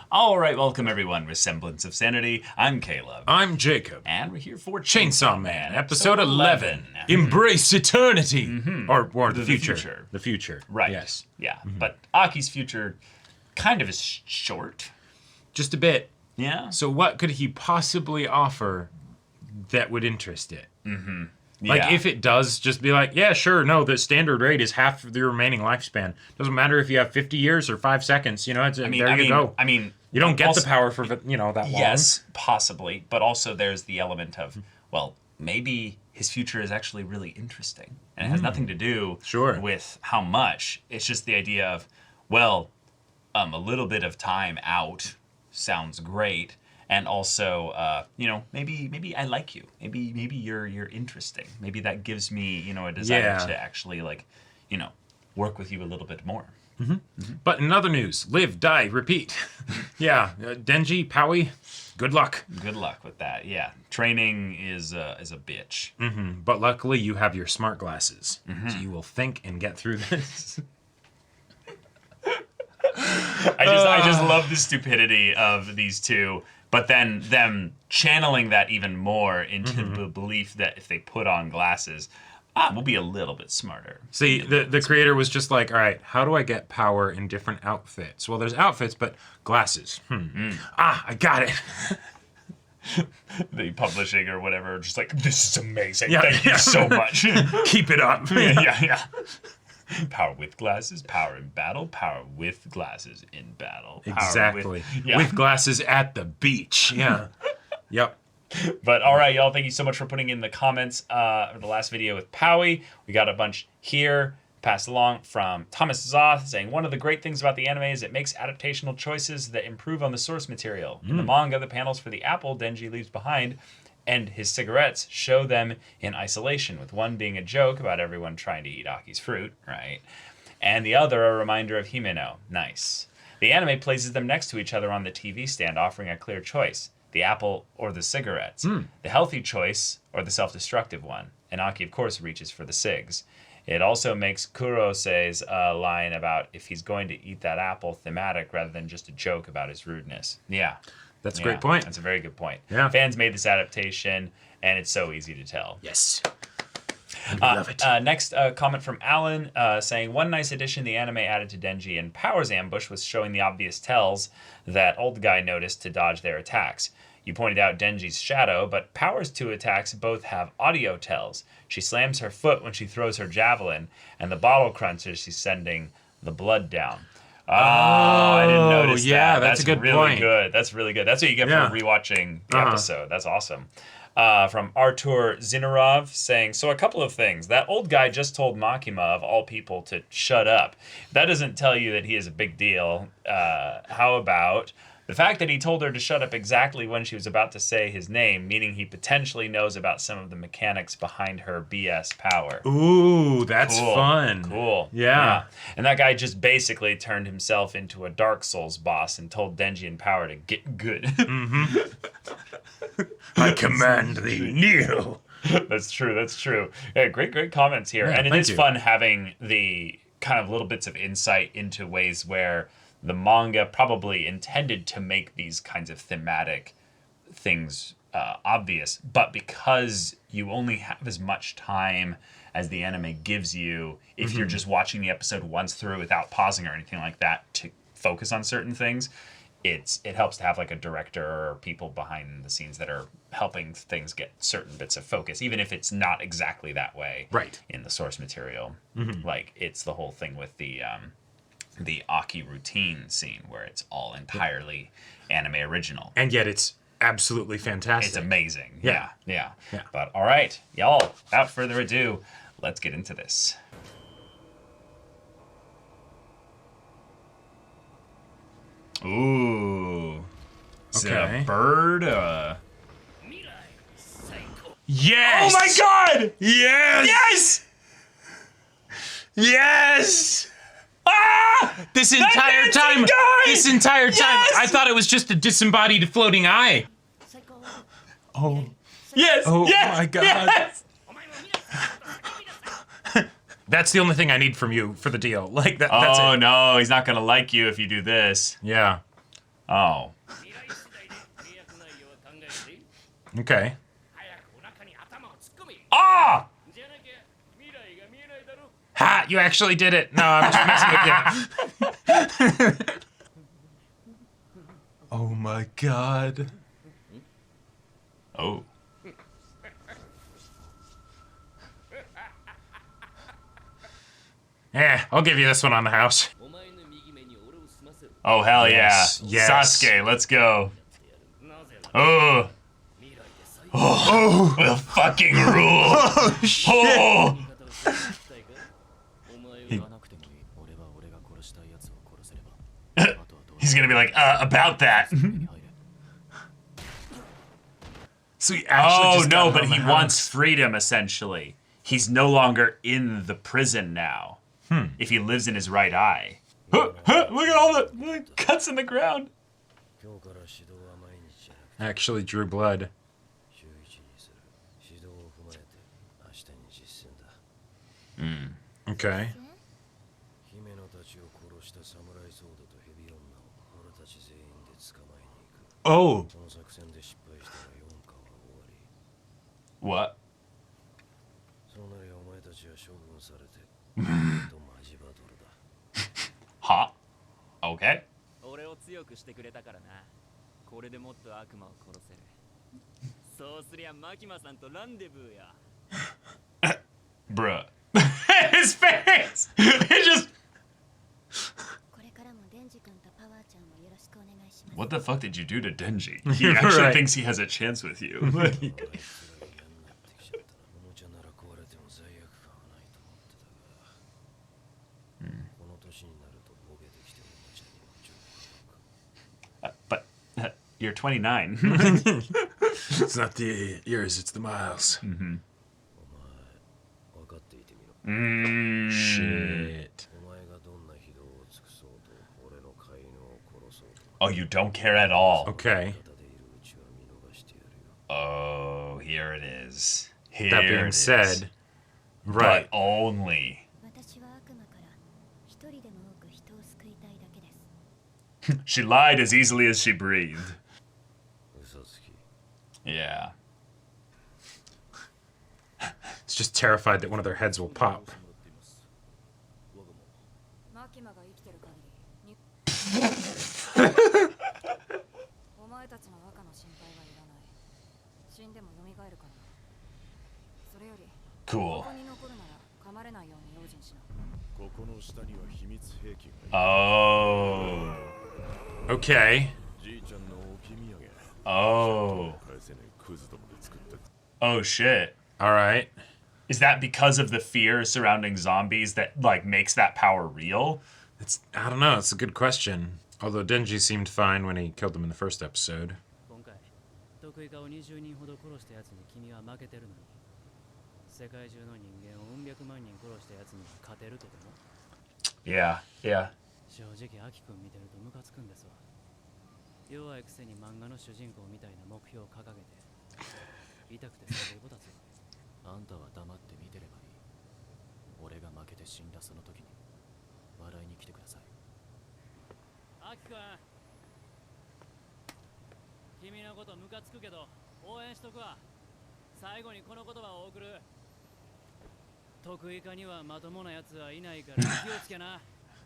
All right, welcome everyone with Semblance of Sanity. I'm Caleb. I'm Jacob. And we're here for Chainsaw Man, episode 11. Embrace eternity. Or the future. The future. Right. Yes. Yeah, but Aki's future kind of is short. Just a bit. Yeah. So what could he possibly offer that would interest it? Like, if it does, just be like, yeah, sure, no, the standard rate is half of the remaining lifespan. Doesn't matter if you have 50 years or 5 seconds, you know, there you go. I mean... You don't get also, the power for, that long. Yes, possibly, but also there's the element of, well, maybe his future is actually really interesting. And it has nothing to do with how much. It's just the idea of, well, a little bit of time out sounds great. And also, maybe I like you. Maybe you're interesting. Maybe that gives me, a desire to actually, work with you a little bit more. But in other news, live, die, repeat. Denji, Powie, good luck. Good luck with that. Yeah, training is a bitch. But luckily, you have your smart glasses, so you will think and get through this. I just love the stupidity of these two. But then them channeling that even more into the belief that if they put on glasses, we'll be a little bit smarter. See, the creator was just like, all right, how do I get power in different outfits? Well, there's outfits, but glasses. I got it. The publishing or whatever, just like, this is amazing. Thank you so much. Keep it up. Yeah. Power with glasses, power in battle, power with glasses in battle. Exactly. With glasses at the beach. Yeah. Yep. But all right, y'all, thank you so much for putting in the comments of the last video with Powie. We got a bunch here passed along from Thomas Zoth saying, one of the great things about the anime is it makes adaptational choices that improve on the source material. In the manga, the panels for the apple Denji leaves behind and his cigarettes show them in isolation, with one being a joke about everyone trying to eat Aki's fruit, right? And the other a reminder of Himeno. Nice. The anime places them next to each other on the TV stand, offering a clear choice. The apple or the cigarettes. The healthy choice or the self-destructive one. And Aki, of course, reaches for the cigs. It also makes Kurosei's line about if he's going to eat that apple thematic rather than just a joke about his rudeness. Yeah. That's a great point. That's a very good point. Yeah. Fans made this adaptation, and it's so easy to tell. Yes. I love it. Next comment from Alan saying, one nice addition the anime added to Denji and Power's ambush was showing the obvious tells that old guy noticed to dodge their attacks. You pointed out Denji's shadow, but Power's two attacks both have audio tells. She slams her foot when she throws her javelin, and the bottle crunches she's sending the blood down. Oh, I didn't notice that. Yeah, that's a good really point. Good. That's really good. That's what you get for rewatching the episode. That's awesome. From Artur Zinarov saying, so a couple of things. That old guy just told Makima, of all people, to shut up. That doesn't tell you that he is a big deal. How about the fact that he told her to shut up exactly when she was about to say his name, meaning he potentially knows about some of the mechanics behind her BS power. Ooh, that's fun. Cool. Yeah. And that guy just basically turned himself into a Dark Souls boss and told Denji and Power to get good. I command thee, kneel. That's true. Yeah, great comments here. Yeah, and it is fun having the kind of little bits of insight into ways where the manga probably intended to make these kinds of thematic things obvious, but because you only have as much time as the anime gives you, if you're just watching the episode once through without pausing or anything like that to focus on certain things, it helps to have like a director or people behind the scenes that are helping things get certain bits of focus, even if it's not exactly that way in the source material. Like it's the whole thing with the Aki routine scene where it's all entirely anime original. And yet it's absolutely fantastic. It's amazing. Yeah. But all right, y'all, without further ado, let's get into this. Ooh. Is it a bird? Yes! Oh my god! Yes! Yes! Ah! This entire time, I thought it was just a disembodied floating eye. Oh. Yes! Oh yes! my god. Yes! That's the only thing I need from you for the deal. Like that's it. Oh no, he's not gonna like you if you do this. Yeah. Oh. Okay. Ah! Ha! You actually did it. No, I'm just messing with you. Oh my god. Oh. Yeah, I'll give you this one on the house. Oh, hell Yes, yeah. yes. Sasuke, let's go. Oh. Oh. The fucking rule. Oh, shit. Oh. He's gonna be like, about that. So he actually just got no, it but on the he house. wants freedom, essentially. He's no longer in the prison now. If he lives in his right eye. Look at all the cuts in the ground. Actually drew blood. Okay. Oh. What? Huh? Okay. Bruh. His face! It just... What the fuck did you do to Denji? He actually Right. thinks he has a chance with you. Like, but you're 29. It's not the years, it's the miles. Shit. Oh, you don't care at all. Okay. Oh, here it is. Here That it being is. said, right. But only. She lied as easily as she breathed. Yeah. It's just terrified that one of their heads will pop. Cool. Oh. Okay. Oh. Oh shit. All right. Is that because of the fear surrounding zombies that like makes that power real? I don't know. It's a good question. Although Denji seemed fine when he killed them in the first episode. Yeah. Yeah.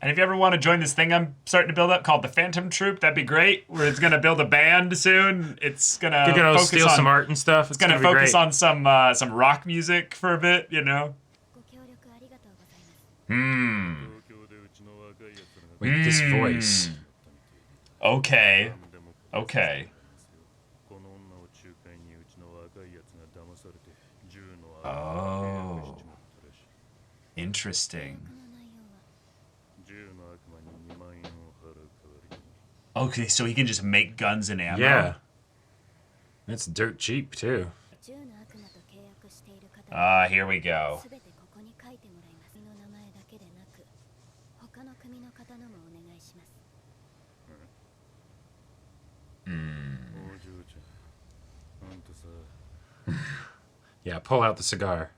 And if you ever want to join this thing I'm starting to build up called the Phantom Troop, that'd be great. Where it's gonna build a band soon. It's gonna You're gonna focus steal on some art and stuff. It's gonna be focus great. on some rock music for a bit, you know. Wait, this voice. Okay. Okay. Oh. Interesting. Okay, so he can just make guns and ammo. Yeah. It's dirt cheap too. Here we go. Yeah, pull out the cigar.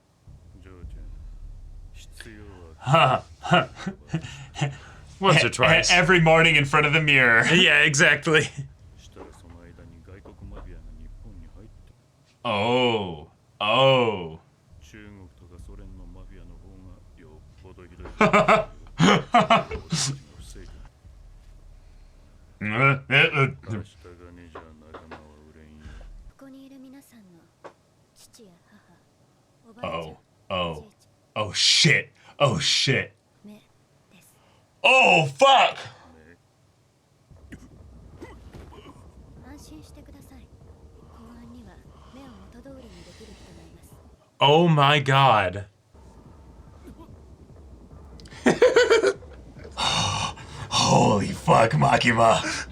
Once or twice. Every morning in front of the mirror. Yeah, exactly. Oh. Oh. Oh. Oh. Oh shit. Oh shit. Oh fuck. Oh my god. Holy fuck, Makima.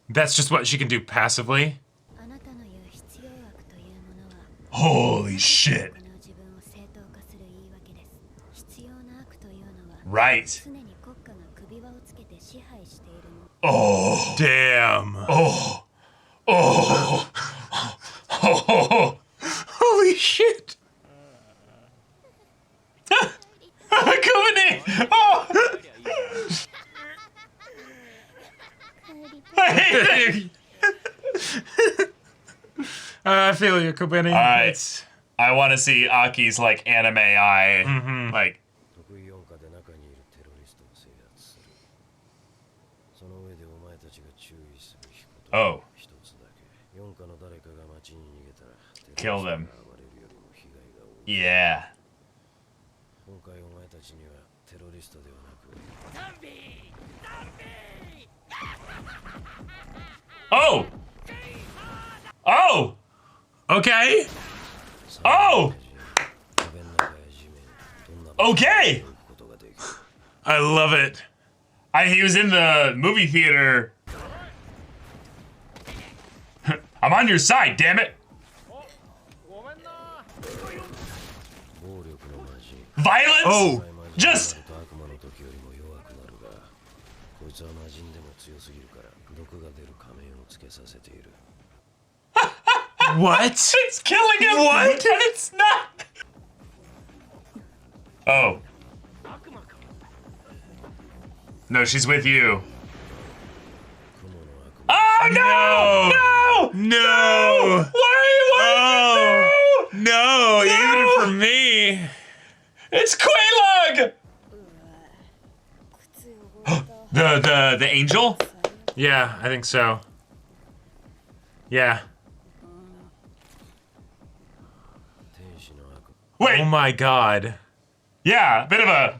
That's just what she can do passively? Holy shit. Right. Oh. Damn. Oh. Oh. Oh. Holy shit. Coming in. Oh. I feel you, Kobeni. Alright. I want to see Aki's like anime eye. Like. Oh. Kill them. Yeah. Oh! Oh! Okay. Oh! Okay! I love it. He was in the movie theater. I'm on your side, damn it! Violence? Oh. Just... What? It's killing him! What? And it's not! Oh. No, she's with you. Oh, no! No! No! Why are you No! No! Even for me. It's Quelaag! The angel? Yeah, I think so. Yeah. Wait, Oh my god. yeah, a bit of a...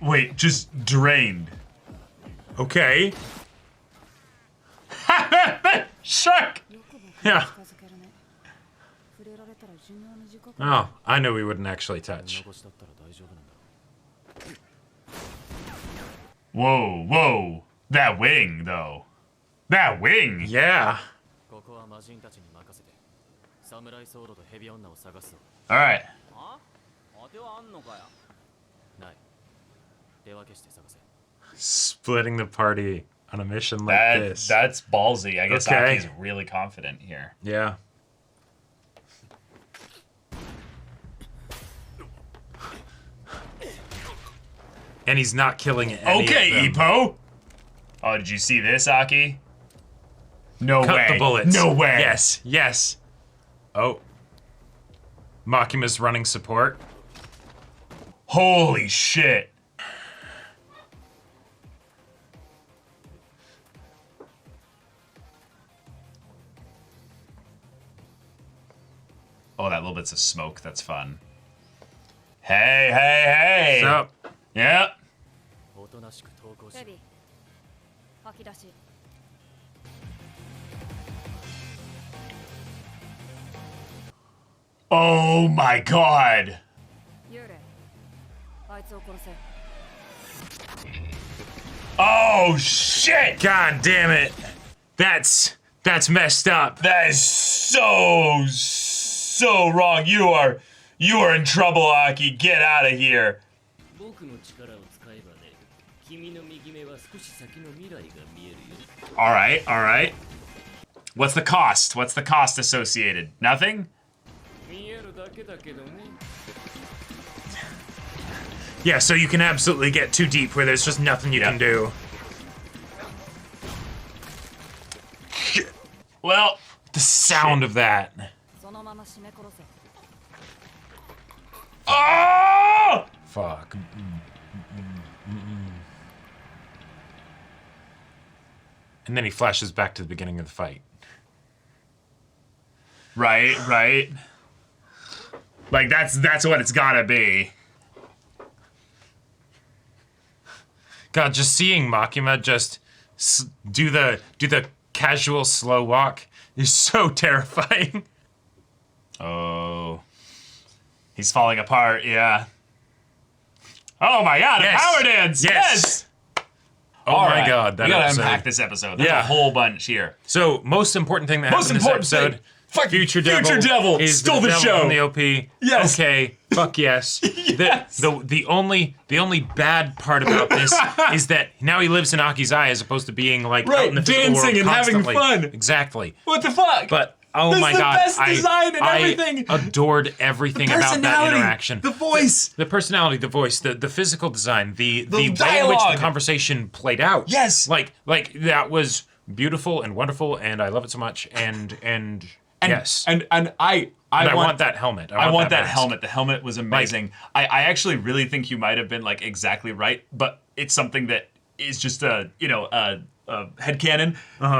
Wait, just drained. Okay. Shark! Yeah. Oh, I know we wouldn't actually touch. Whoa. That wing, though. That wing! Yeah. Alright. Splitting the party on a mission like this. That's ballsy. I guess Okay. Aki's really confident here. Yeah. And he's not killing it. Okay, Ippo! Oh, did you see this, Aki? No way. Cut the bullets. No way. Yes. Oh. Makima's running support. Holy shit. Oh, that little bit's of smoke. That's fun. Hey. So, Yep. Oh my god. Oh shit. god damn it. That's messed up. That is so wrong. You are in trouble, Aki. Get out of here. All right. What's the cost? What's the cost associated? Nothing? Yeah, so you can absolutely get too deep where there's just nothing you can do. Well, The sound of that. oh! Fuck. And then he flashes back to the beginning of the fight. Right. Like that's what it's gotta be. God, just seeing Makima just do the casual slow walk is so terrifying. Oh, he's falling apart. Yeah. Oh my God! Yes. A power dance. Yes. Oh All my right. God, that we gotta episode. unpack this episode. There's Yeah. a whole bunch here. So, most important thing that happened in this episode. Fucking Future Devil is stole the devil show. from the OP. Yes. Okay. Fuck yes. Yes. The only bad part about this is that now he lives in Aki's eye as opposed to being like out in the physical world dancing and having constantly. fun. Exactly. What the fuck? But oh This my is the God, best design and everything. I adored everything about that Personality, interaction. the voice. The personality, the voice, the physical design, the way in which the dialogue. conversation played out. Yes. Like that was beautiful and wonderful, and I love it so much. And yes. And I want that helmet. I want that mask. helmet. The helmet was amazing. I actually really think you might have been like exactly right, but it's something that is just a headcanon.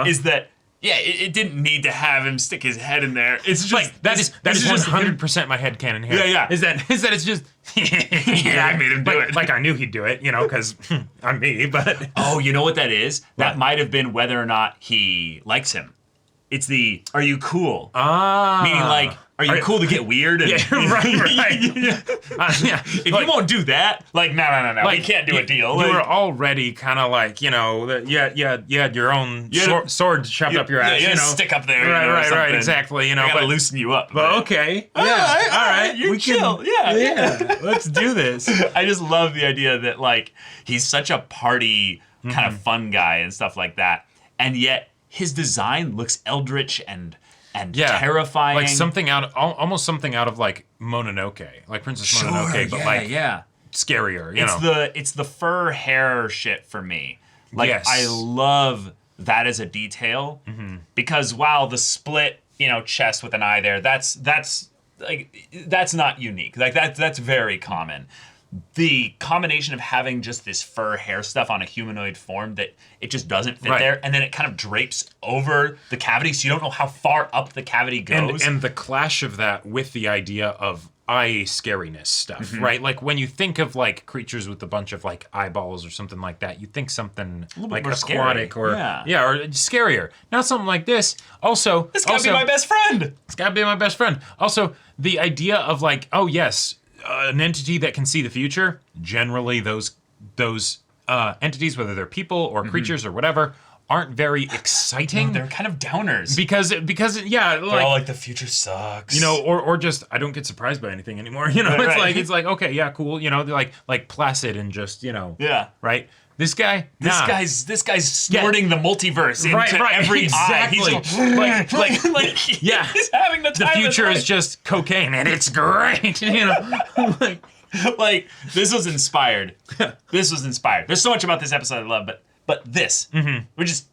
Is that it didn't need to have him stick his head in there. It's just Like that is just 100% my headcanon here. Yeah. Is that it's just I made him do it. Like I knew he'd do it, because I'm me. But Oh, you know what that is? That What? might have been whether or not he likes him. It's the "Are you cool?" meaning Meaning like, are you cool to get weird? And, Yeah, right. Yeah. If you won't do that, like, no, we can't do a deal. You Like, were already kind of like, you had your own sword shoved up your ass, you had a stick up there. Right, exactly, I gotta but loosen you up. But okay, all right, you we chill. Yeah. let's do this. I just love the idea that like he's such a party kind of fun guy and stuff like that, and yet his design looks eldritch and terrifying, like almost something out of like Mononoke, like Princess Mononoke, but scarier. It's the fur hair shit for me. Like Yes. I love that as a detail because while the split, chest with an eye there, that's not unique. Like that's very common. The combination of having just this fur hair stuff on a humanoid form that it just doesn't fit there, and then it kind of drapes over the cavity, so you don't know how far up the cavity goes. And the clash of that with the idea of eye scariness stuff, right? Like when you think of like creatures with a bunch of like eyeballs or something like that, you think something like more aquatic scary. or scarier. Not something like this. Also, This gotta be my best friend. It's gotta be my best friend. Also, the idea of like, oh yes, an entity that can see the future. Generally, those entities, whether they're people or creatures or whatever, aren't very exciting. No, they're kind of downers. because They're all like the future sucks. or just I don't get surprised by anything anymore. It's like okay, yeah, cool. They're like placid and just Yeah. right. This guy, This guy's snorting the multiverse into Right, every exactly. eye. He's he's having the the time future of his is just cocaine and it's great. Like, like this was inspired. This was inspired. There's so much about this episode I love, but this, we just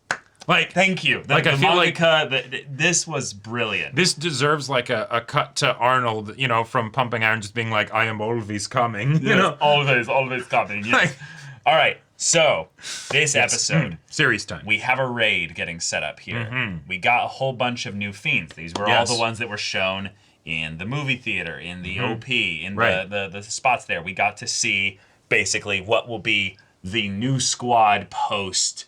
like thank you. Like, I feel like this was brilliant. this deserves like a cut to Arnold, from Pumping Iron, just being like, "I am always coming," always coming. Yes. Like- All right, so this episode. Series time. We have a raid getting set up here. We got a whole bunch of new fiends. These were Yes. all the ones that were shown in the movie theater, in the OP, in Right. the spots there. We got to see basically what will be the new squad post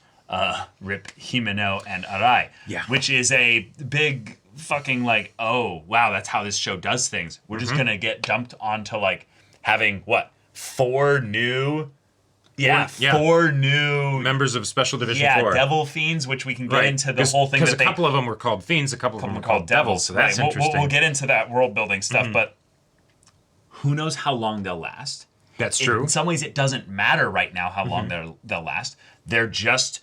Rip Himeno and Arai. Yeah. Which is a big fucking like, oh, wow, that's how this show does things. We're just going to get dumped onto like having four new members of Special Division 4. devil fiends, which we can get into the 'Cause- whole thing. Because a couple of them were called fiends, a couple of them were called devils. So that's Right. interesting. We'll get into that world building stuff, but who knows how long they'll last? That's true. In some ways, it doesn't matter right now how long they'll last. They're just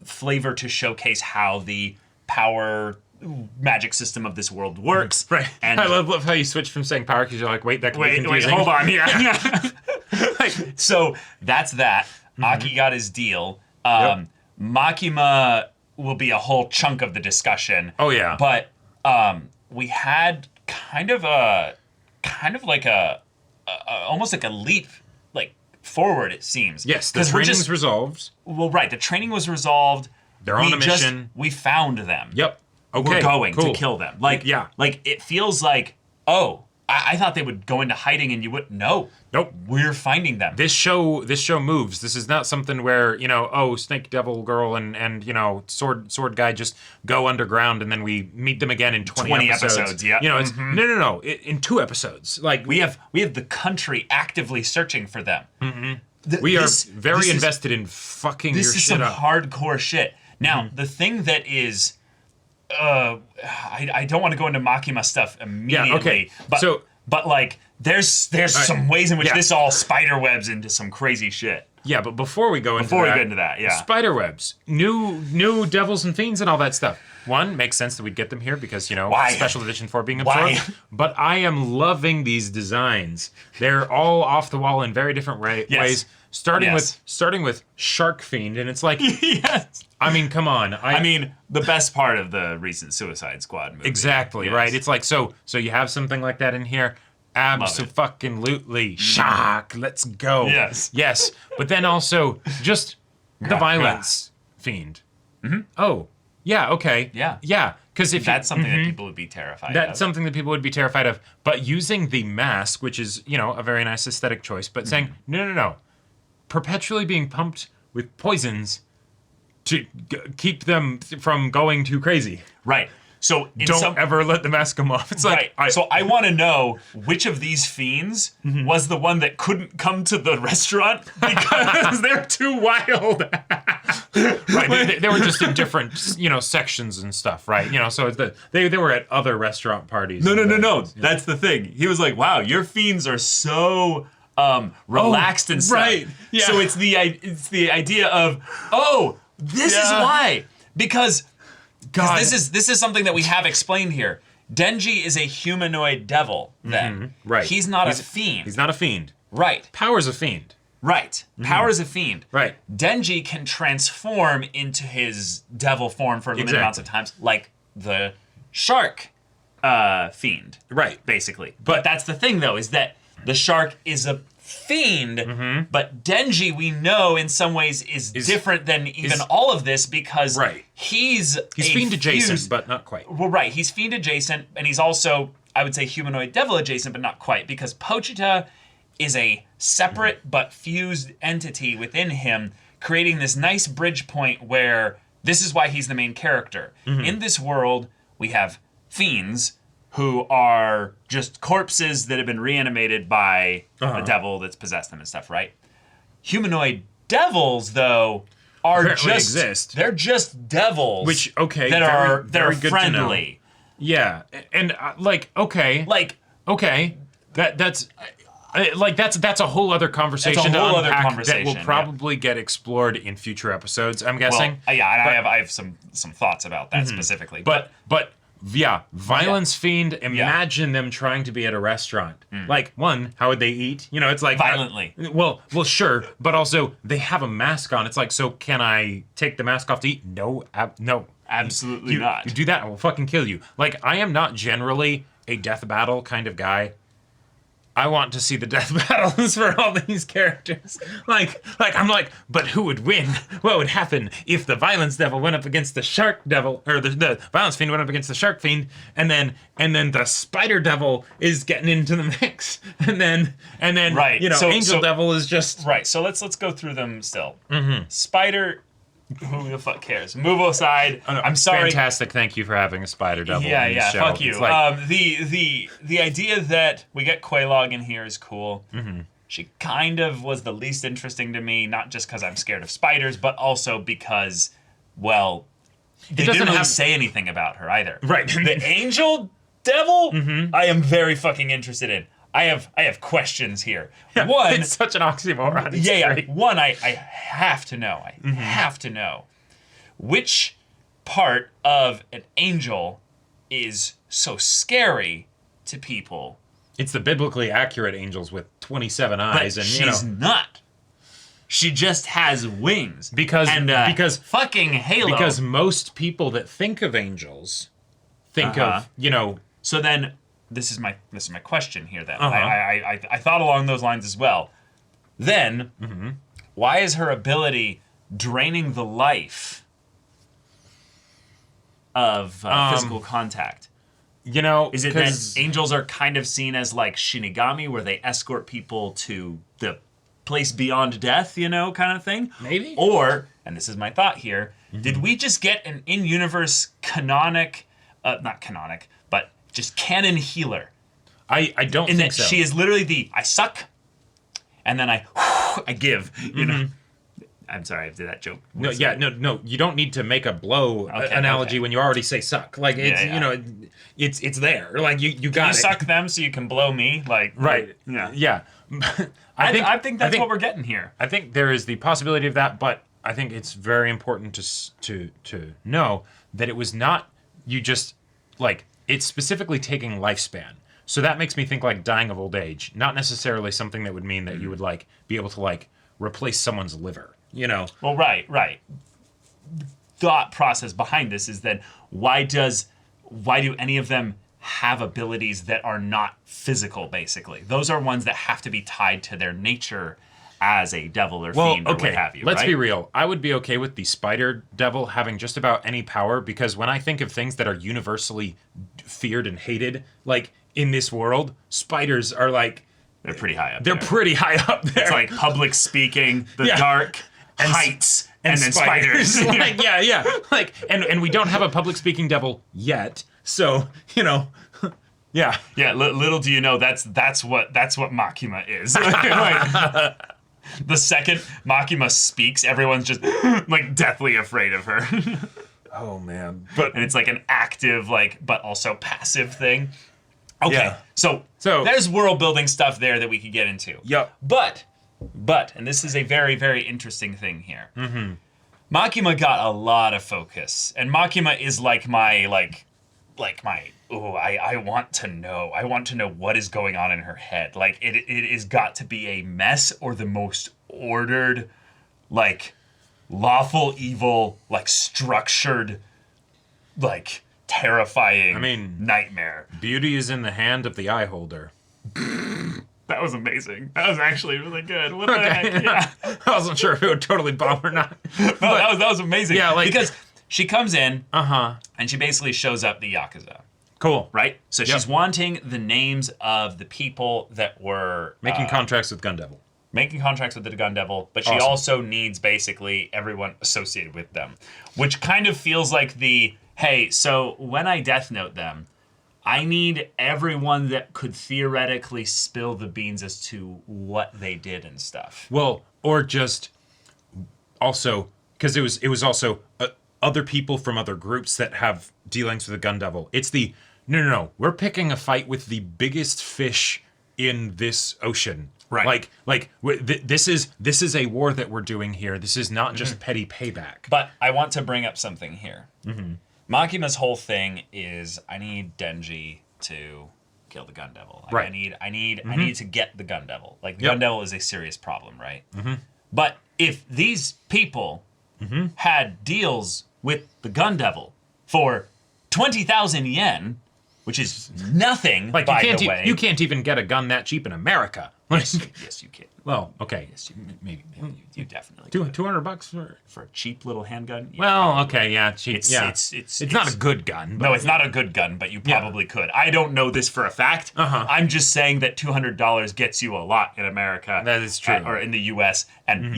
flavor to showcase how the power magic system of this world works. Right. And I love how you switch from saying power because you're like, wait, that can be confusing. hold on. Yeah. So that's that. Aki got his deal. Makima will be a whole chunk of the discussion. Oh, yeah. But we had kind of like a almost like a leap like forward, it seems. Yes, the training's resolved. Well, right. The training was resolved. They're on a mission. We found them. Yep. Okay. We're going to kill them. Like, like it feels like, I thought they would go into hiding and you wouldn't know. Nope. We're finding them. This show moves. This is not something where, Snake Devil Girl and Sword Guy just go underground and then we meet them again in 20 episodes. Yeah. It's no. In 2 episodes. Like we have the country actively searching for them. We are very invested in fucking your shit up. This is some hardcore shit. Now, the thing that is I don't want to go into Makima stuff immediately. Yeah, okay. But like there's some ways in which this all spider webs into some crazy shit. Yeah, but before we get into that, spiderwebs, new devils and fiends and all that stuff. One, makes sense that we'd get them here because, special edition 4 being absorbed. Why? But I am loving these designs. They're all off the wall in very different ways. Starting with Shark Fiend, and it's like, yes. I mean, come on. I mean, the best part of the recent Suicide Squad movie. Exactly, right? It's like, so you have something like that in here. Absolutely. Shock. Let's go. Yes. But then also, just the violence fiend. Oh, yeah, okay. Yeah. Because if that's something that people would be terrified of. That's something that people would be terrified of. But using the mask, which is, a very nice aesthetic choice, but saying, no. Perpetually being pumped with poisons to keep them from going too crazy. Right. So don't ever let the mask come off. It's like so I want to know which of these fiends was the one that couldn't come to the restaurant because they're too wild. Right. They were just in different, sections and stuff, right? So they were at other restaurant parties. No. That's the thing. He was like, "Wow, your fiends are so relaxed and stuff." Right. Yeah. So it's the idea of, this is why. Because this is something that we have explained here. Denji is a humanoid devil, then. Right. He's not a fiend. He's not a fiend. Right. Power's a fiend. Right. Power is a fiend. Right. Denji can transform into his devil form for limited amounts of times, like the shark fiend. Right. Basically. But that's the thing, though, is that the shark is a fiend, but Denji, we know, in some ways, is different than even all of this because he's fiend adjacent, but not quite. Well, right. He's fiend adjacent, and he's also, I would say, humanoid devil adjacent, but not quite, because Pochita is a separate but fused entity within him, creating this nice bridge point where this is why he's the main character. In this world, we have fiends who are just corpses that have been reanimated by a devil that's possessed them and stuff, right? Humanoid devils, though, they're just devils. Which, that are very good friendly. To know. Yeah, and that's a whole other conversation that will probably get explored in future episodes, I'm guessing. Well, I have some thoughts about that specifically. But violence fiend, imagine them trying to be at a restaurant. Like, one, how would they eat? It's like violently. Well, sure, but also they have a mask on. It's like, so can I take the mask off to eat? No. Absolutely not. You do that, I will fucking kill you. Like, I am not generally a death battle kind of guy. I want to see the death battles for all these characters. I'm like, but who would win? What would happen if the violence devil went up against the shark devil, or the violence fiend went up against the shark fiend, and then the spider devil is getting into the mix, and then right. Angel devil is just right. So let's go through them still. Spider. Who the fuck cares? Move aside. I'm sorry. Fantastic. Thank you for having a spider devil. Yeah. Show. Fuck you. The idea that we get Quelaag in here is cool. She kind of was the least interesting to me, not just because I'm scared of spiders, but also because, well, they didn't really say anything about her either. Right. The angel devil, I am very fucking interested in. I have questions here. Yeah, one, it's such an oxymoron. It's one, I have to know. I have to know which part of an angel is so scary to people. It's the biblically accurate angels with 27 eyes, But and she's not. She just has wings. because fucking Halo. because most people that think of angels think of So then, this is my question here. Then I thought along those lines as well. Then, why is her ability draining the life of physical contact? Is it that angels are kind of seen as like Shinigami, where they escort people to the place beyond death, kind of thing? Maybe. Or, and this is my thought here, did we just get an in-universe not canonic, but just canon healer? I don't think so. She is literally I suck, and then I give, I'm sorry, I did that joke. No, you don't need to make a blow analogy when you already say suck. Like, it's it's there. Like, you got it. You suck them so you can blow me, like... Right. Yeah. I think that's what we're getting here. I think there is the possibility of that, but I think it's very important to know that it was not you just, like, it's specifically taking lifespan. So that makes me think, like, dying of old age. Not necessarily something that would mean that you would, like, be able to, like, replace someone's liver. Well, right. Thought process behind this is that why do any of them have abilities that are not physical, basically? Those are ones that have to be tied to their nature as a devil or fiend or what have you. Let's be real. I would be okay with the spider devil having just about any power, because when I think of things that are universally feared and hated, like in this world, spiders are like... They're pretty high up there. They're pretty high up there. It's like public speaking, the dark... and heights and then spiders. Like, yeah. Like, and we don't have a public speaking devil yet. So, yeah. Yeah, little do you know that's what Makima is. Like, the second Makima speaks, everyone's just like deathly afraid of her. Oh man. And it's like an active, like, but also passive thing. Okay. Yeah. So there's world building stuff there that we could get into. Yep. But, and this is a very, very interesting thing here. Makima got a lot of focus, and Makima is like my, I want to know. I want to know what is going on in her head. Like, it has got to be a mess or the most ordered, like, lawful evil, like, structured, like, terrifying nightmare. Beauty is in the hand of the eye holder. That was amazing. That was actually really good. What the heck? Yeah. I wasn't sure if it would totally bomb or not. But that was amazing. Yeah, like, because she comes in, and she basically shows up the Yakuza. Cool. Right? So she's wanting the names of the people that were... making contracts with Gun Devil. Making contracts with the Gun Devil, but she also needs basically everyone associated with them. Which kind of feels like hey, so when I Death Note them, I need everyone that could theoretically spill the beans as to what they did and stuff. Well, or just also, because it was also other people from other groups that have dealings with the Gun Devil. It's no, we're picking a fight with the biggest fish in this ocean. Right. This is a war that we're doing here. This is not just petty payback. But I want to bring up something here. Makima's whole thing is, I need Denji to kill the Gun Devil. Like, right. I need to get the Gun Devil. Like, the Gun Devil is a serious problem, right? But if these people had deals with the Gun Devil for 20,000 yen, which is nothing, like, by the way. You can't even get a gun that cheap in America. Yes, you can. Well, okay. Yes, maybe you definitely $200 for a cheap little handgun. Yeah, well, okay, yeah, cheap. It's not a good gun. No, it's not a good gun, but you probably could. I don't know this for a fact. I'm just saying that $200 gets you a lot in America. That is true. Or in the U.S. And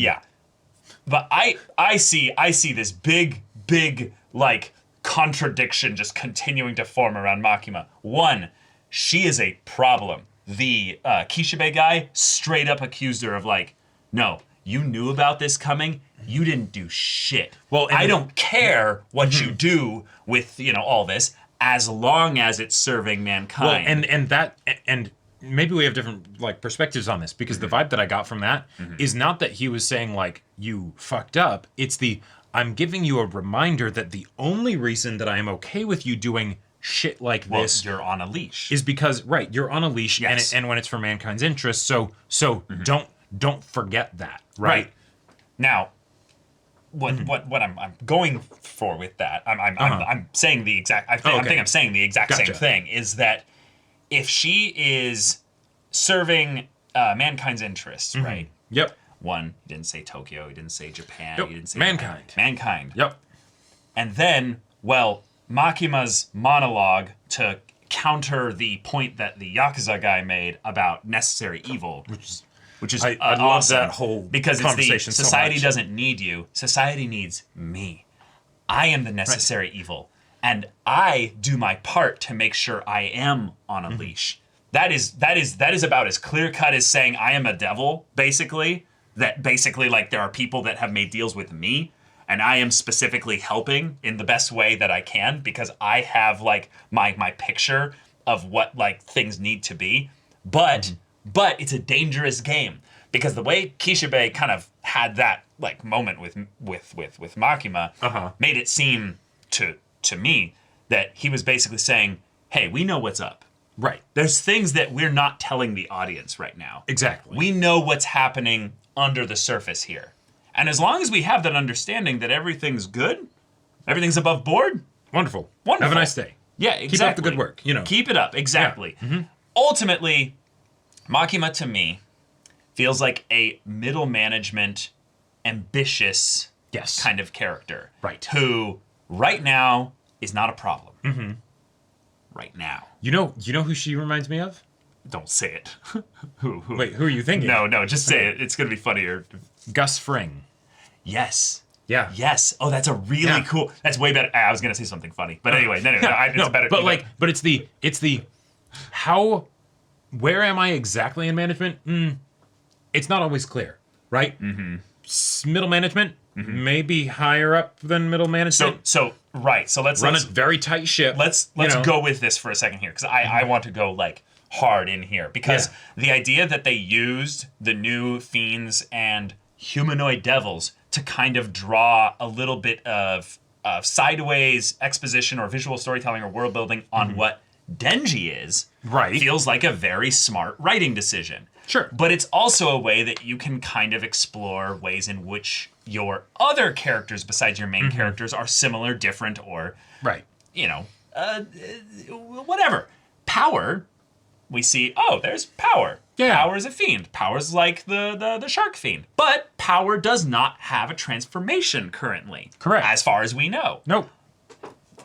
but I see this big like contradiction just continuing to form around Makima. One, she is a problem. The Kishibe guy straight up accused her of like, no, you knew about this coming. You didn't do shit. Well, I don't care what you do with, all this, as long as it's serving mankind. Well, and maybe we have different like perspectives on this, because the vibe that I got from that is not that he was saying like, you fucked up. It's I'm giving you a reminder that the only reason that I am okay with you doing shit like this you're on a leash. is because you're on a leash, Yes. and when it's for mankind's interest, so don't forget that, Right. Now, what I'm going for with that, I'm saying the exact. I think I'm saying the exact same thing. Is that if she is serving mankind's interests, right? Yep. One, he didn't say Tokyo. He didn't say Japan. Yep. He didn't say Mankind. Mankind. Yep. And then, well, Makima's monologue to counter the point that the Yakuza guy made about necessary evil, which is I awesome, love that whole because conversation it's the so society much. doesn't need you. Society needs me. I am the necessary evil, and I do my part to make sure I am on a leash. That is about as clear cut as saying I am a devil, basically. That basically, like, there are people that have made deals with me, and I am specifically helping in the best way that I can because I have, like, my picture of what, like, things need to be. But it's a dangerous game because the way Kishibe kind of had that, like, moment with Makima made it seem to me that he was basically saying, hey, we know what's up. Right. There's things that we're not telling the audience right now. Exactly. We know what's happening under the surface here. And as long as we have that understanding that everything's good, everything's above board. Wonderful. Wonderful. Have a nice day. Yeah, exactly. Keep up the good work, Keep it up, exactly. Yeah. Ultimately, Makima to me feels like a middle management, ambitious kind of character. Right. Who, right now, is not a problem. Right now. You know who she reminds me of? Don't say it. Who? Wait, who are you thinking? No, just say it. It's going to be funnier. Gus Fring. Yes. Yeah. Yes. Oh, that's a really cool. That's way better. I was going to say something funny, but anyway, no, it's better. But but it's the how. Where am I exactly in management? It's not always clear, right? Middle management, maybe higher up than middle management. So let's run a very tight ship. Let's go with this for a second here because I want to go like hard in here because the idea that they used the new fiends and humanoid devils to kind of draw a little bit of sideways exposition or visual storytelling or world building on what Denji is, feels like a very smart writing decision. Sure. But it's also a way that you can kind of explore ways in which your other characters besides your main characters are similar, different, or, whatever. Power, we see, there's Power. Yeah. Power is a fiend. Power's like the shark fiend. But Power does not have a transformation currently. Correct. As far as we know. Nope.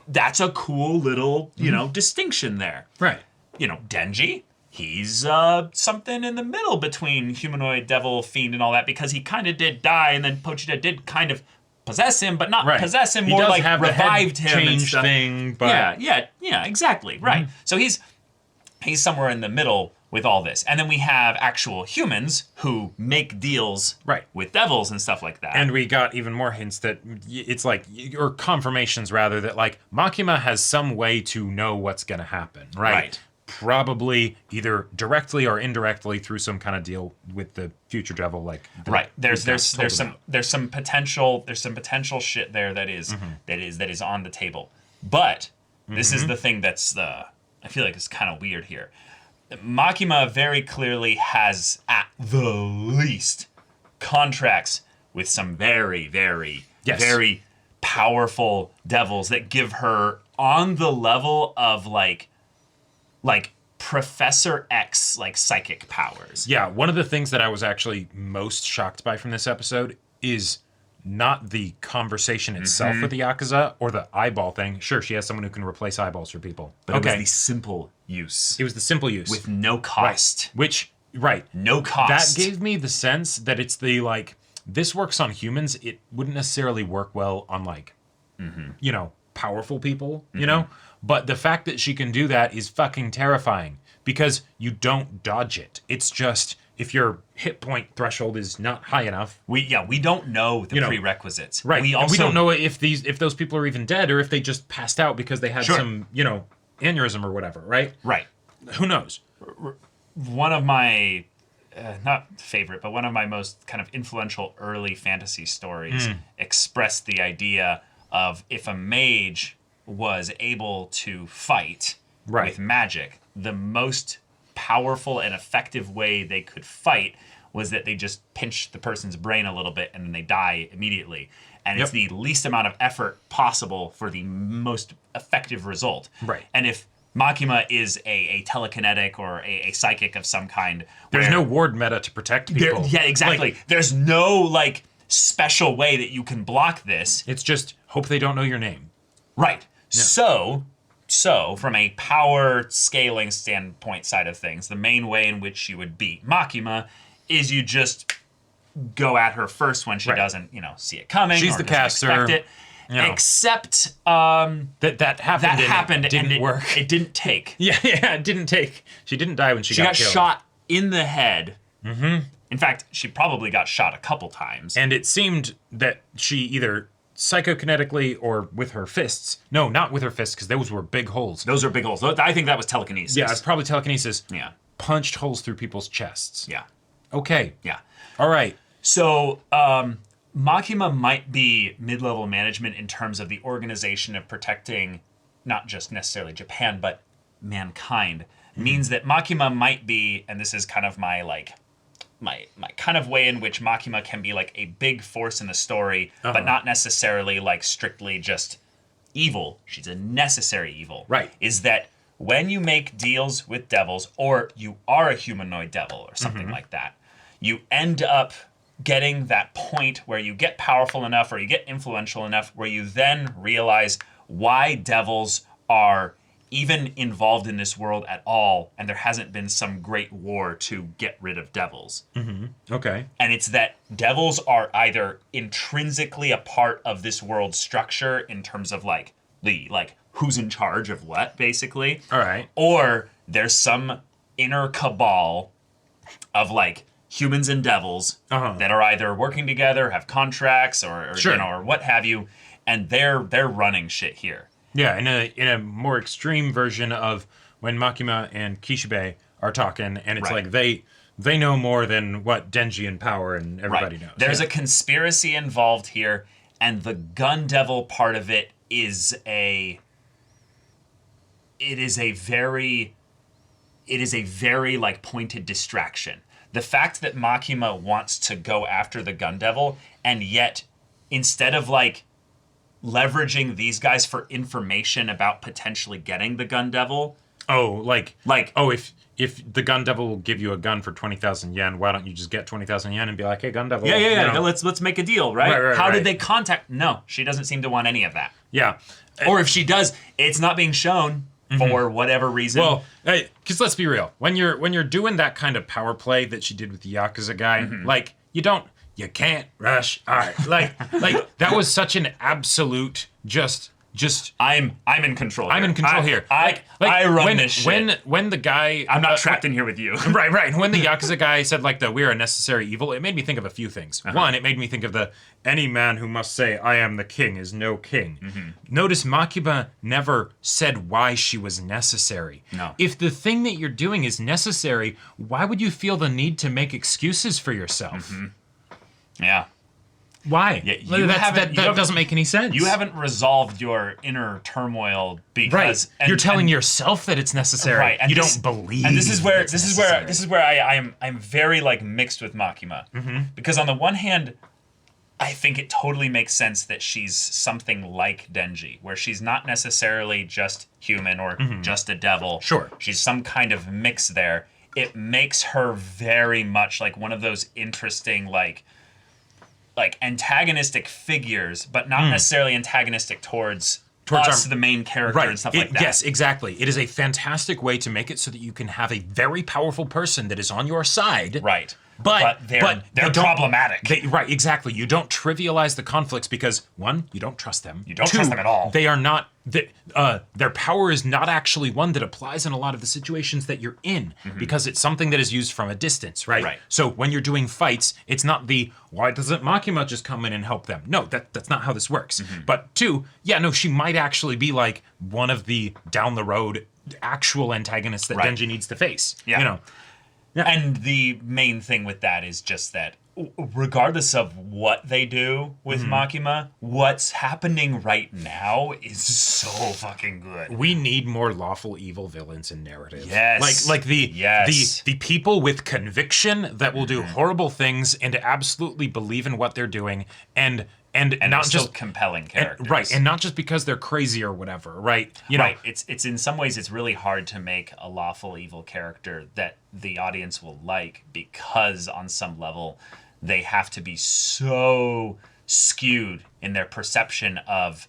That's a cool little, distinction there. Right. Denji, he's something in the middle between humanoid, devil, fiend, and all that because he kind of did die, and then Pochita did kind of possess him, but not possess him, more like revived him and change stuff. Thing, but Yeah, exactly, right. So he's somewhere in the middle with all this. And then we have actual humans who make deals with devils and stuff like that. And we got even more hints that it's like, or confirmations rather, that like Makima has some way to know what's going to happen, right? Probably either directly or indirectly through some kind of deal with the future devil, like There's some potential shit there that is on the table. But this is the thing that's I feel like it's kind of weird here. Makima very clearly has, at the least, contracts with some very, very, very powerful devils that give her on the level of like Professor X, like psychic powers. Yeah, one of the things that I was actually most shocked by from this episode is not the conversation itself with the Yakuza or the eyeball thing. Sure, she has someone who can replace eyeballs for people. But it was the simple use. It was the simple use. With no cost. Which, no cost. That gave me the sense that it's the, like, this works on humans. It wouldn't necessarily work well on, like, powerful people, you know? But the fact that she can do that is fucking terrifying because you don't dodge it. It's just, if your hit point threshold is not high enough. We don't know the prerequisites. Right. We don't know if those people are even dead or if they just passed out because they had some, aneurysm or whatever, right? Right. Who knows? One of my, not favorite, but one of my most kind of influential early fantasy stories expressed the idea of if a mage was able to fight Right. with magic, the most powerful and effective way they could fight was that they just pinch the person's brain a little bit and then they die immediately. And it's the least amount of effort possible for the most effective result. Right. And if Makima is a telekinetic or a psychic of some kind, There's no ward meta to protect people. yeah, exactly. There's no like special way that you can block this. It's just hope they don't know your name. Right. Yeah. So from a power scaling standpoint side of things, the main way in which you would beat Makima is you just go at her first when she doesn't, see it coming. She's or the doesn't caster. expect it. Except that happened. It didn't work. It didn't take. Yeah, it didn't take. She didn't die when she got killed. Shot in the head. Mm-hmm. In fact, she probably got shot a couple times. And it seemed that she either psychokinetically or with her fists. No, not with her fists, because those were big holes. Those are big holes. I think that was telekinesis. Yeah, it's probably telekinesis. Yeah. Punched holes through people's chests. Yeah. Okay. Yeah. All right. So, Makima might be mid-level management in terms of the organization of protecting not just necessarily Japan, but mankind. Means that Makima might be, and this is kind of my kind of way in which Makima can be like a big force in the story, but not necessarily like strictly just evil. She's a necessary evil. Right. Is that when you make deals with devils, or you are a humanoid devil or something like that, you end up getting that point where you get powerful enough or you get influential enough where you then realize why devils are even involved in this world at all, and there hasn't been some great war to get rid of devils. Okay. And it's that devils are either intrinsically a part of this world's structure in terms of like who's in charge of what, basically. All right. Or there's some inner cabal of like humans and devils that are either working together, have contracts, or or what have you, and they're running shit here. Yeah, in a more extreme version of when Makima and Kishibe are talking, and it's like they know more than what Denji and Power and everybody knows. There's a conspiracy involved here, and the gun devil part of it is a very like pointed distraction. The fact that Makima wants to go after the gun devil, and yet instead of like leveraging these guys for information about potentially getting the gun devil. If the gun devil will give you a gun for 20,000 yen, why don't you just get 20,000 yen and be like, hey, gun devil. Yeah. Let's make a deal, right? How right. did they contact? No, she doesn't seem to want any of that. Yeah. Or if she does, it's not being shown for whatever reason. Well, because let's be real. When you're doing that kind of power play that she did with the Yakuza guy, like you can't rush art. Like that was such an absolute just I'm in control. I'm in control here. I run this shit. When the guy I'm not trapped in here with you. Right. When the Yakuza guy said like we're a necessary evil, it made me think of a few things. One, it made me think of any man who must say I am the king is no king. Notice Makima never said why she was necessary. No. If the thing that you're doing is necessary, why would you feel the need to make excuses for yourself? Yeah. Why? Yeah, that doesn't make any sense. You haven't resolved your inner turmoil because you're telling yourself that it's necessary. Right, and you don't believe. And this is where I'm very like mixed with Makima because on the one hand, I think it totally makes sense that she's something like Denji, where she's not necessarily just human or just a devil. Sure, she's some kind of mix there. It makes her very much like one of those interesting like antagonistic figures, but not necessarily antagonistic towards us, the main character, and stuff like that. Yes, exactly. It is a fantastic way to make it so that you can have a very powerful person that is on your side. Right. But they're problematic. Right, exactly. You don't trivialize the conflicts because, one, you don't trust them. You don't trust them at all. They are not... their power is not actually one that applies in a lot of the situations that you're in because it's something that is used from a distance, right? Right. So when you're doing fights, it's not why doesn't Makima just come in and help them? No, that's not how this works. But two, she might actually be like one of the down the road actual antagonists that Denji needs to face. Yeah. Yeah. And the main thing with that is just that regardless of what they do with Makima, what's happening right now is so fucking good. We need more lawful evil villains in narrative. Yes. Like the people with conviction that will do horrible things and absolutely believe in what they're doing and not just compelling characters. Right, and not just because they're crazy or whatever, right? You know, it's in some ways it's really hard to make a lawful evil character that the audience will like because on some level they have to be so skewed in their perception of,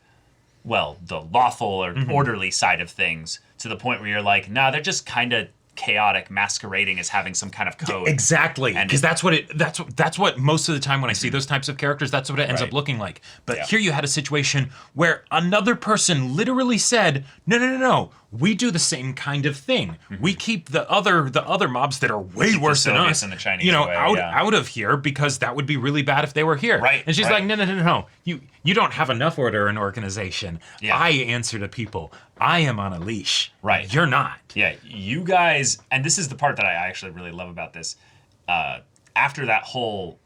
well, the lawful or orderly side of things to the point where you're like, nah, they're just kind of chaotic masquerading as having some kind of code. Exactly, because that's what most of the time when I see those types of characters, that's what it ends up looking like. But here you had a situation where another person literally said, no, we do the same kind of thing. We keep the other mobs that are way worse than us, and the Chinese way, out of here because that would be really bad if they were here. Right. And she's like, no. You don't have enough order and organization. Yeah. I answer to people. I am on a leash. Right. You're not. Yeah, you guys, and this is the part that I actually really love about this. After that whole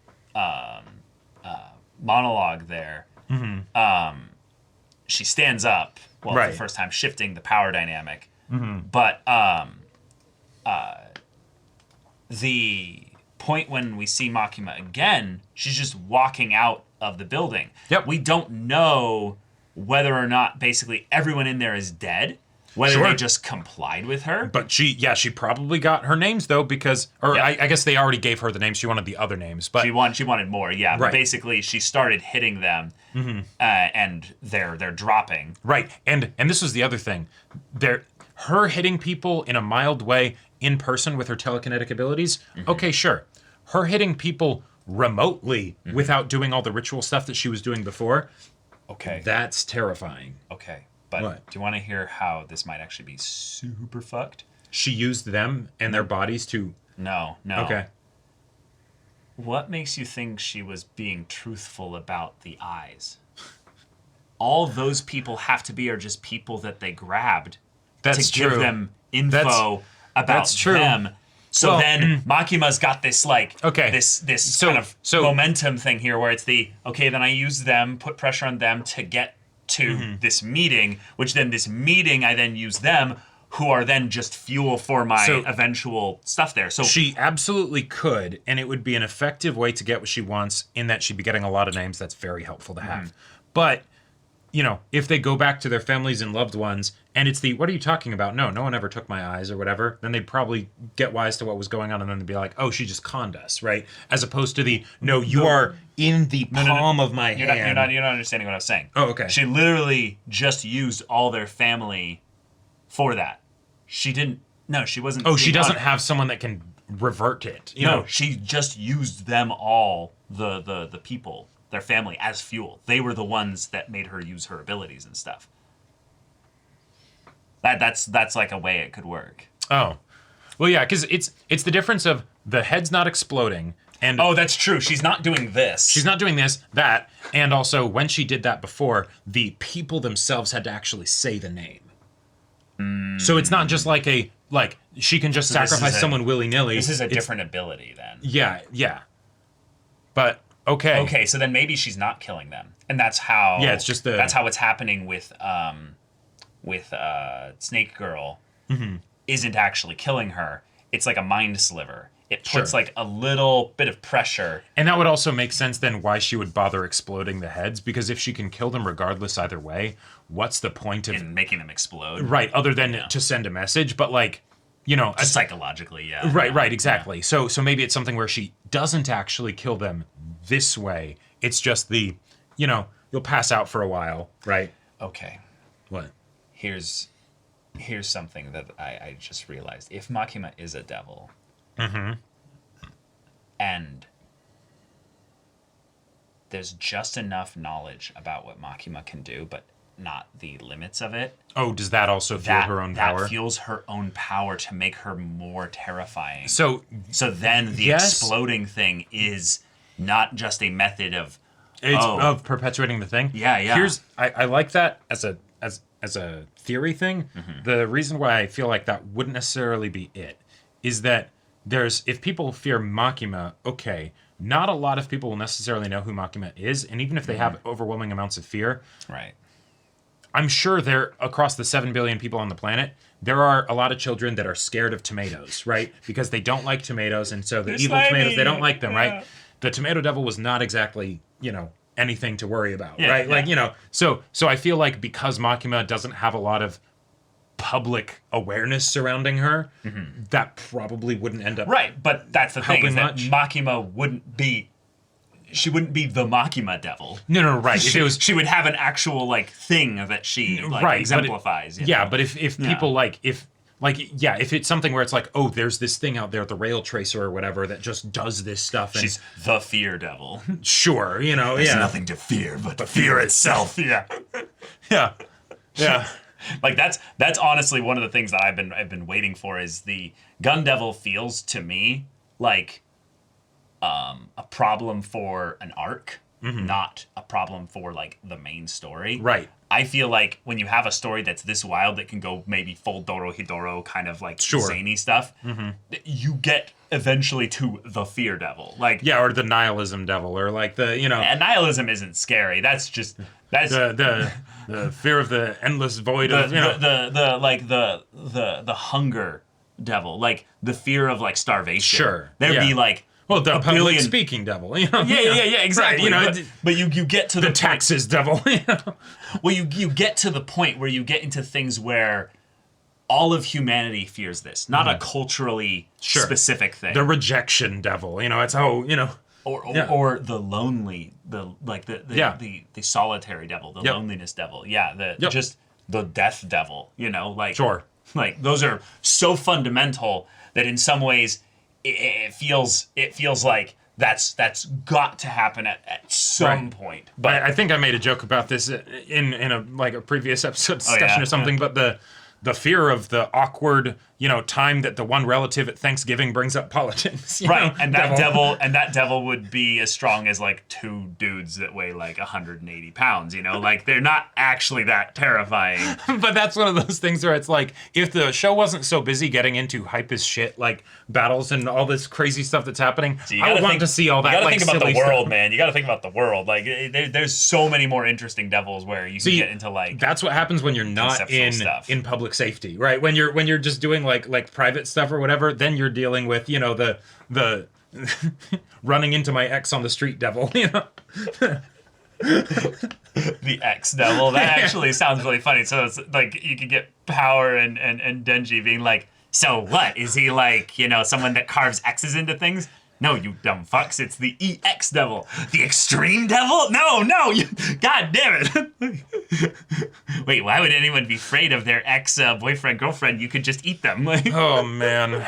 monologue there, she stands up, for the first time, shifting the power dynamic. But the point when we see Makima again, she's just walking out of the building. Yep. We don't know whether or not basically everyone in there is dead. Whether they just complied with her. But she probably got her names though because, I guess they already gave her the names. She wanted the other names, but she wanted more. Yeah, right. But basically she started hitting them, and they're dropping. Right, and this was the other thing. Her hitting people in a mild way in person with her telekinetic abilities. Okay, sure. Her hitting people remotely without doing all the ritual stuff that she was doing before. Okay, that's terrifying. Okay. But do you want to hear how this might actually be super fucked? She used them and their bodies to... No. Okay. What makes you think she was being truthful about the eyes? All those people have to be are just people that they grabbed to give them info about them. So then Makima's got this this kind of momentum thing here where it's then I use them, put pressure on them to get to this meeting, which then this meeting I then use them, who are then just fuel for my eventual stuff there. So she absolutely could, and it would be an effective way to get what she wants in that she'd be getting a lot of names. That's very helpful to have. But, if they go back to their families and loved ones, and it's what are you talking about? No one ever took my eyes or whatever, then they'd probably get wise to what was going on, and then they'd be like, oh, she just conned us, right? As opposed to you are in the palm of my hand. You're not understanding what I was saying. Oh, okay. She literally just used all their family for that. She didn't... No, she wasn't... Oh, she doesn't have someone that can revert it. No, she just used them all, the people, their family, as fuel. They were the ones that made her use her abilities and stuff. That's like a way it could work. Oh. Well, yeah, because it's the difference of the head's not exploding... And that's true. She's not doing this. She's not doing that. And also, when she did that before, the people themselves had to actually say the name. So it's not just she can just sacrifice someone willy-nilly. This is a different ability then. Yeah. But, okay. Okay, so then maybe she's not killing them. And that's how... Yeah, it's just that's how it's happening with Snake Girl isn't actually killing her. It's like a mind sliver. It puts a little bit of pressure. And that would also make sense then why she would bother exploding the heads, because if she can kill them regardless either way, what's the point of... In making them explode. Right, other than to send a message, but Just psychologically, yeah. Right, exactly. Yeah. So maybe it's something where she doesn't actually kill them this way. It's just you'll pass out for a while, right? Okay. What? Here's something that I just realized. If Makima is a devil... And there's just enough knowledge about what Makima can do, but not the limits of it. Oh, does that also fuel her own power? That fuels her own power to make her more terrifying. So then the exploding thing is not just a method of... of perpetuating the thing? Yeah. I like that as a theory thing. The reason why I feel like that wouldn't necessarily be it is that if people fear Makima, okay, not a lot of people will necessarily know who Makima is, and even if they have overwhelming amounts of fear, Right. I'm sure there, across the 7 billion people on the planet, there are a lot of children that are scared of tomatoes, right? Because they don't like tomatoes, and so the They're evil slimy. tomatoes, they don't like them, Yeah. right? The tomato devil was not exactly, anything to worry about, Yeah, right? yeah. Like, so I feel like because Makima doesn't have a lot of public awareness surrounding her, that probably wouldn't end up Right, but that's the thing, is that much. Makima wouldn't be the Makima devil. No, right. If it was She would have an actual thing that she right, but exemplifies. yeah, but if people if it's something where it's like, oh, there's this thing out there, the rail tracer or whatever, that just does this stuff, and she's the fear devil. sure, There's nothing to fear but fear itself. Yeah. yeah. Like that's honestly one of the things that I've been waiting for, is the Gun Devil feels to me like a problem for an arc, not a problem for like the main story. Right. I feel like when you have a story that's this wild, that can go maybe full Dorohedoro kind of like zany stuff, you get eventually to the fear devil. Like, Yeah, or the nihilism devil, or like the and nihilism isn't scary. That's the fear of the endless void of the hunger devil, like the fear of like starvation. Sure, There'd be yeah. like well, the public billion- speaking devil. yeah, exactly. Right, but you get to the the taxes devil. Well, you get to the point where you get into things where all of humanity fears this, not a culturally specific thing. The rejection devil. It's or the lonely, the solitary devil, the loneliness devil. Yeah, just the death devil. Sure. Like those are so fundamental that in some ways it feels like that's got to happen at some point. But I think I made a joke about this in a previous episode discussion or something. But the fear of the awkward, time that the one relative at Thanksgiving brings up politics. Right, and that devil would be as strong as like two dudes that weigh like 180 pounds. Like they're not actually that terrifying. But that's one of those things where it's like, if the show wasn't so busy getting into hype as shit, like battles and all this crazy stuff that's happening, I would want to see all that. You gotta like, think about the silly world, stuff. man. You gotta think about the world. Like there's so many more interesting devils where you can get into like. That's what happens when you're not conceptual in public safety, right? When you're just doing like private stuff or whatever, then you're dealing with the running into my ex on the street devil. The X devil. That actually sounds really funny. So it's like you could get Power and Denji being like, so what? Is he like, someone that carves X's into things? No, you dumb fucks. It's the EX devil. The extreme devil? No. God damn it. Wait, why would anyone be afraid of their ex-boyfriend, girlfriend? You could just eat them. Oh, man.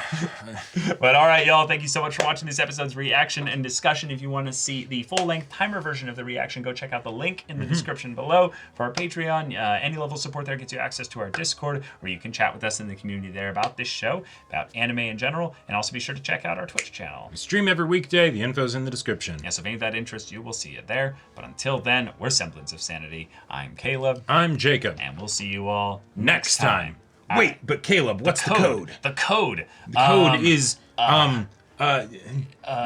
But all right, y'all. Thank you so much for watching this episode's reaction and discussion. If you want to see the full-length timer version of the reaction, go check out the link in the description below for our Patreon. Any level of support there gets you access to our Discord, where you can chat with us in the community there about this show, about anime in general, and also be sure to check out our Twitch channel. Stream every weekday. The info's in the description. Yes, if any of that interests you, we'll see you there. But until then, we're Semblance of Sanity. I'm Caleb. I'm Jacob. And we'll see you all Next time. Wait, but Caleb, what's the code? The code. The code is I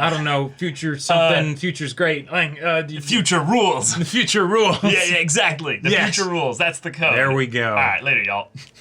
don't know, future something, future's great. Future rules. The future rules. Yeah, exactly. The Yes. future rules. That's the code. There we go. All right, later, y'all.